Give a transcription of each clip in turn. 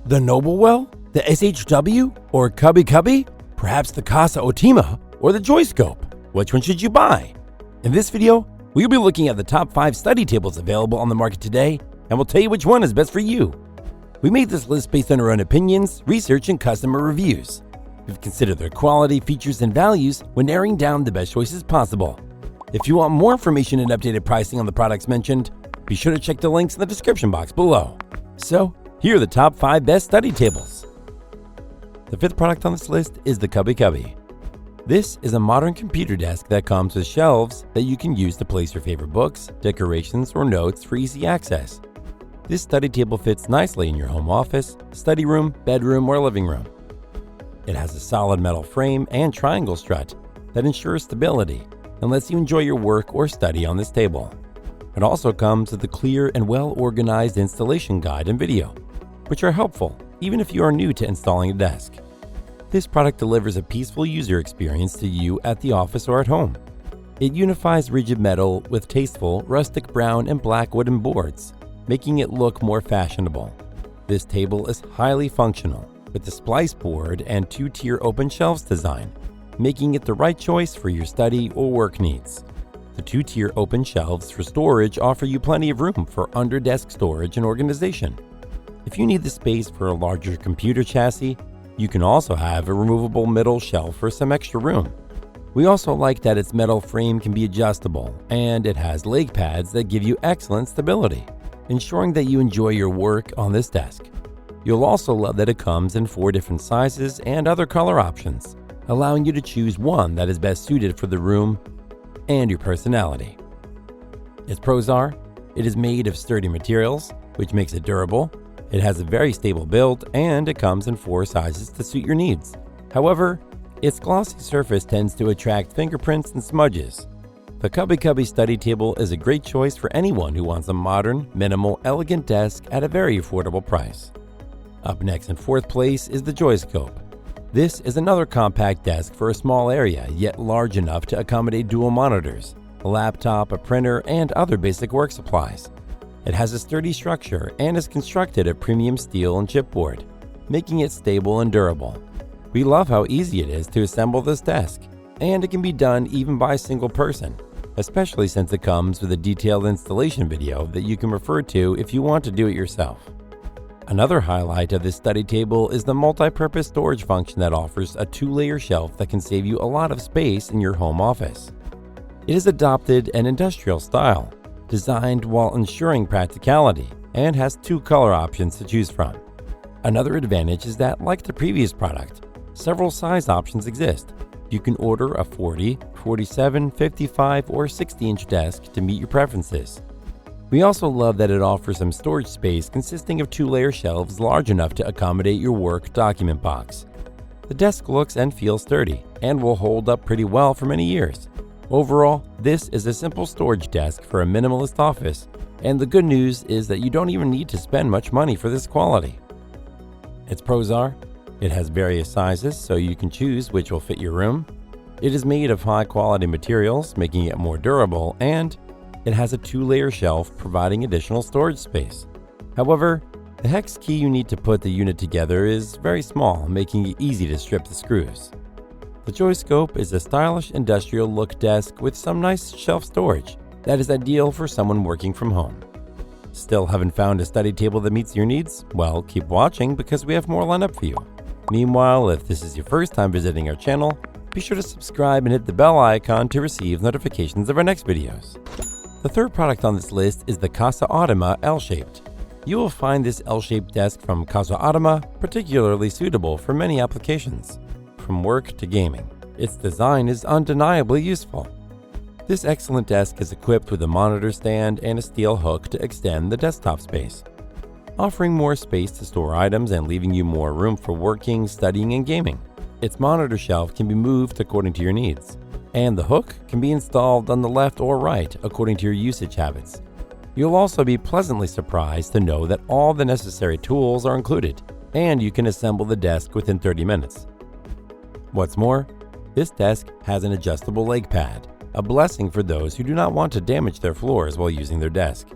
The NOBLEWELL? The SHW? Or CubiCubi? Perhaps the Casaottima or the JOISCOPE? Which one should you buy? In this video, we'll be looking at the top 5 study tables available on the market today, and we'll tell you which one is best for you. We made this list based on our own opinions, research, and customer reviews. We've considered their quality, features, and values when narrowing down the best choices possible. If you want more information and updated pricing on the products mentioned, be sure to check the links in the description box below. So, here are the top 5 best study tables. The 5th product on this list is the CubiCubi. This is a modern computer desk that comes with shelves that you can use to place your favorite books, decorations, or notes for easy access. This study table fits nicely in your home office, study room, bedroom, or living room. It has a solid metal frame and triangle strut that ensures stability and lets you enjoy your work or study on this table. It also comes with a clear and well-organized installation guide and video, which are helpful even if you are new to installing a desk. This product delivers a peaceful user experience to you at the office or at home. It unifies rigid metal with tasteful rustic brown and black wooden boards, making it look more fashionable. This table is highly functional with a splice board and 2-tier open shelves design, making it the right choice for your study or work needs. The 2-tier open shelves for storage offer you plenty of room for under-desk storage and organization. If you need the space for a larger computer chassis, you can also have a removable middle shelf for some extra room. We also like that its metal frame can be adjustable, and it has leg pads that give you excellent stability, ensuring that you enjoy your work on this desk. You'll also love that it comes in 4 different sizes and other color options, allowing you to choose one that is best suited for the room and your personality. Its pros are, it is made of sturdy materials, which makes it durable. It has a very stable build, and it comes in 4 sizes to suit your needs. However, its glossy surface tends to attract fingerprints and smudges. The CubiCubi study table is a great choice for anyone who wants a modern, minimal, elegant desk at a very affordable price. Up next in 4th place is the JOISCOPE. This is another compact desk for a small area, yet large enough to accommodate dual monitors, a laptop, a printer, and other basic work supplies. It has a sturdy structure and is constructed of premium steel and chipboard, making it stable and durable. We love how easy it is to assemble this desk, and it can be done even by a single person, especially since it comes with a detailed installation video that you can refer to if you want to do it yourself. Another highlight of this study table is the multi-purpose storage function that offers a 2-layer shelf that can save you a lot of space in your home office. It has adopted an industrial style, designed while ensuring practicality, and has 2 color options to choose from. Another advantage is that, like the previous product, several size options exist. You can order a 40, 47, 55, or 60-inch desk to meet your preferences. We also love that it offers some storage space consisting of 2-layer shelves large enough to accommodate your work document box. The desk looks and feels sturdy and will hold up pretty well for many years. Overall, this is a simple storage desk for a minimalist office, and the good news is that you don't even need to spend much money for this quality. Its pros are, it has various sizes so you can choose which will fit your room. It is made of high-quality materials, making it more durable, and it has a 2-layer shelf providing additional storage space. However, the hex key you need to put the unit together is very small, making it easy to strip the screws. The JOISCOPE is a stylish industrial look desk with some nice shelf storage that is ideal for someone working from home. Still haven't found a study table that meets your needs? Well, keep watching because we have more lined up for you. Meanwhile, if this is your first time visiting our channel, be sure to subscribe and hit the bell icon to receive notifications of our next videos. The 3rd product on this list is the Casaottima L Shaped. You will find this L-shaped desk from Casaottima particularly suitable for many applications, from work to gaming. Its design is undeniably useful. This excellent desk is equipped with a monitor stand and a steel hook to extend the desktop space, offering more space to store items and leaving you more room for working, studying, and gaming. Its monitor shelf can be moved according to your needs, and the hook can be installed on the left or right according to your usage habits. You'll also be pleasantly surprised to know that all the necessary tools are included, and you can assemble the desk within 30 minutes. What's more, this desk has an adjustable leg pad, a blessing for those who do not want to damage their floors while using their desk.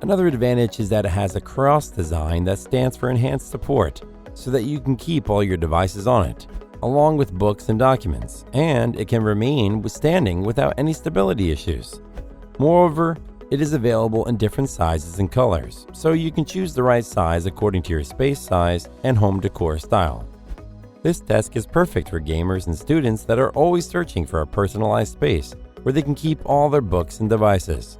Another advantage is that it has a cross design that stands for enhanced support, so that you can keep all your devices on it, along with books and documents, and it can remain standing without any stability issues. Moreover, it is available in different sizes and colors, so you can choose the right size according to your space size and home decor style. This desk is perfect for gamers and students that are always searching for a personalized space where they can keep all their books and devices.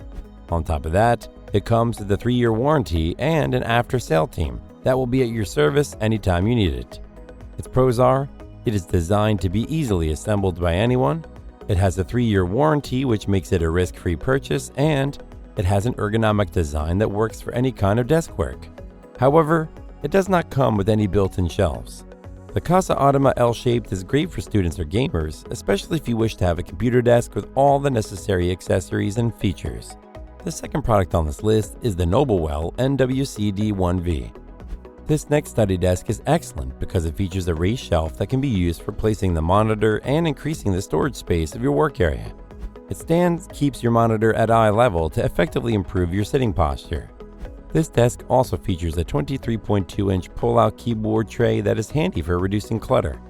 On top of that, it comes with a 3-year warranty and an after-sale team that will be at your service anytime you need it. Its pros are, it is designed to be easily assembled by anyone, it has a 3-year warranty which makes it a risk-free purchase, and it has an ergonomic design that works for any kind of desk work. However, it does not come with any built-in shelves. The Casaottima L Shaped is great for students or gamers, especially if you wish to have a computer desk with all the necessary accessories and features. The second product on this list is the NOBLEWELL NWCD1V. This next study desk is excellent because it features a raised shelf that can be used for placing the monitor and increasing the storage space of your work area. Its stand keeps your monitor at eye level to effectively improve your sitting posture. This desk also features a 23.2-inch pull-out keyboard tray that is handy for reducing clutter.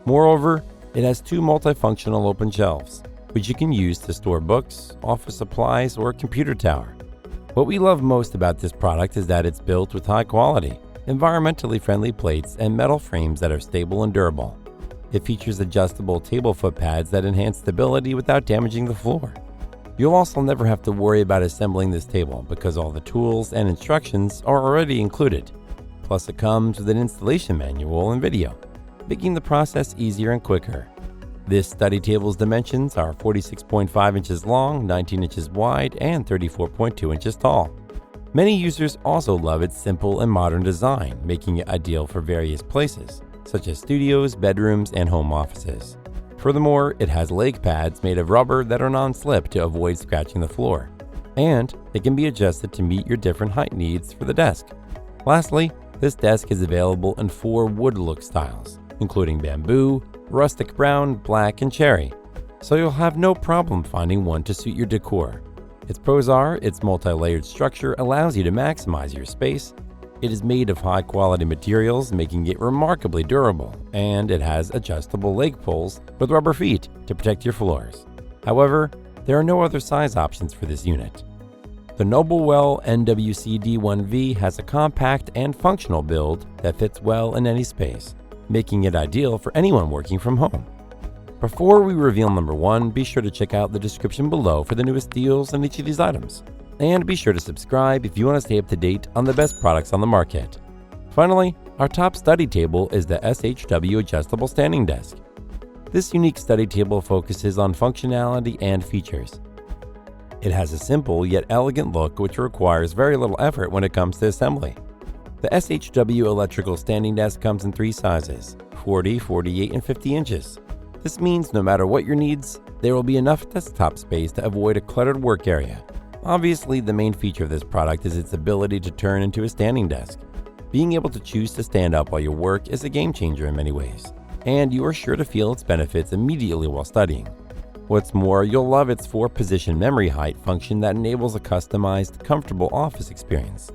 Moreover, it has 2 multifunctional open shelves, which you can use to store books, office supplies, or a computer tower. What we love most about this product is that it's built with high quality, environmentally friendly plates and metal frames that are stable and durable. It features adjustable table foot pads that enhance stability without damaging the floor. You'll also never have to worry about assembling this table because all the tools and instructions are already included. Plus, it comes with an installation manual and video, making the process easier and quicker. This study table's dimensions are 46.5 inches long, 19 inches wide, and 34.2 inches tall. Many users also love its simple and modern design, making it ideal for various places, such as studios, bedrooms, and home offices. Furthermore, it has leg pads made of rubber that are non-slip to avoid scratching the floor, and it can be adjusted to meet your different height needs for the desk. Lastly, this desk is available in 4 wood look styles, including bamboo, rustic brown, black, and cherry, so you'll have no problem finding one to suit your decor. Its pros are, its multi-layered structure allows you to maximize your space, it is made of high-quality materials, making it remarkably durable, and it has adjustable leg pulls with rubber feet to protect your floors. However, there are no other size options for this unit. The NOBLEWELL NWCD1V has a compact and functional build that fits well in any space, making it ideal for anyone working from home. Before we reveal number 1, be sure to check out the description below for the newest deals on each of these items. And be sure to subscribe if you want to stay up to date on the best products on the market. Finally, our top study table is the SHW Adjustable Standing Desk. This unique study table focuses on functionality and features. It has a simple yet elegant look which requires very little effort when it comes to assembly. The SHW Electrical Standing Desk comes in 3 sizes, 40, 48, and 50 inches. This means no matter what your needs, there will be enough desktop space to avoid a cluttered work area. Obviously, the main feature of this product is its ability to turn into a standing desk. Being able to choose to stand up while you work is a game changer in many ways, and you are sure to feel its benefits immediately while studying. What's more, you'll love its 4-position memory height function that enables a customized, comfortable office experience.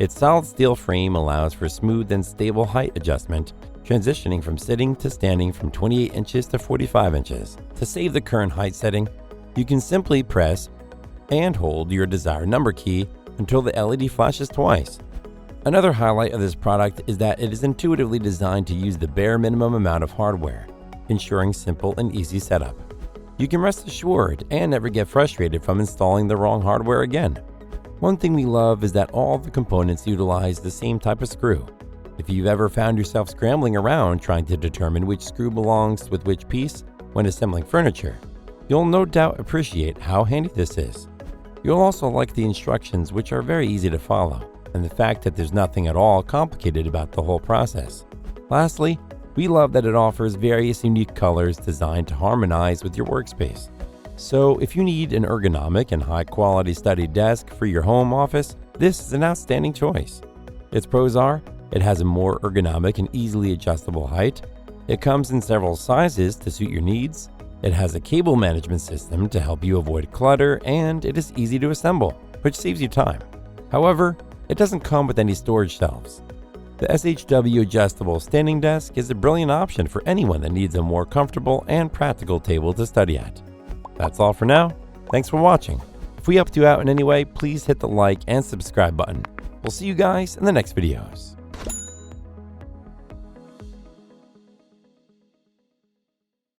Its solid steel frame allows for smooth and stable height adjustment, transitioning from sitting to standing from 28 inches to 45 inches. To save the current height setting, you can simply press and hold your desired number key until the LED flashes twice. Another highlight of this product is that it is intuitively designed to use the bare minimum amount of hardware, ensuring simple and easy setup. You can rest assured and never get frustrated from installing the wrong hardware again. One thing we love is that all the components utilize the same type of screw. If you've ever found yourself scrambling around trying to determine which screw belongs with which piece when assembling furniture, you'll no doubt appreciate how handy this is. You'll also like the instructions, which are very easy to follow, and the fact that there's nothing at all complicated about the whole process. Lastly, we love that it offers various unique colors designed to harmonize with your workspace. So if you need an ergonomic and high-quality study desk for your home office, this is an outstanding choice. Its pros are, it has a more ergonomic and easily adjustable height, it comes in several sizes to suit your needs, it has a cable management system to help you avoid clutter, and it is easy to assemble, which saves you time. However, it doesn't come with any storage shelves. The SHW adjustable standing desk is a brilliant option for anyone that needs a more comfortable and practical table to study at. That's all for now. Thanks for watching. If we helped you out in any way, please hit the like and subscribe button. We'll see you guys in the next videos.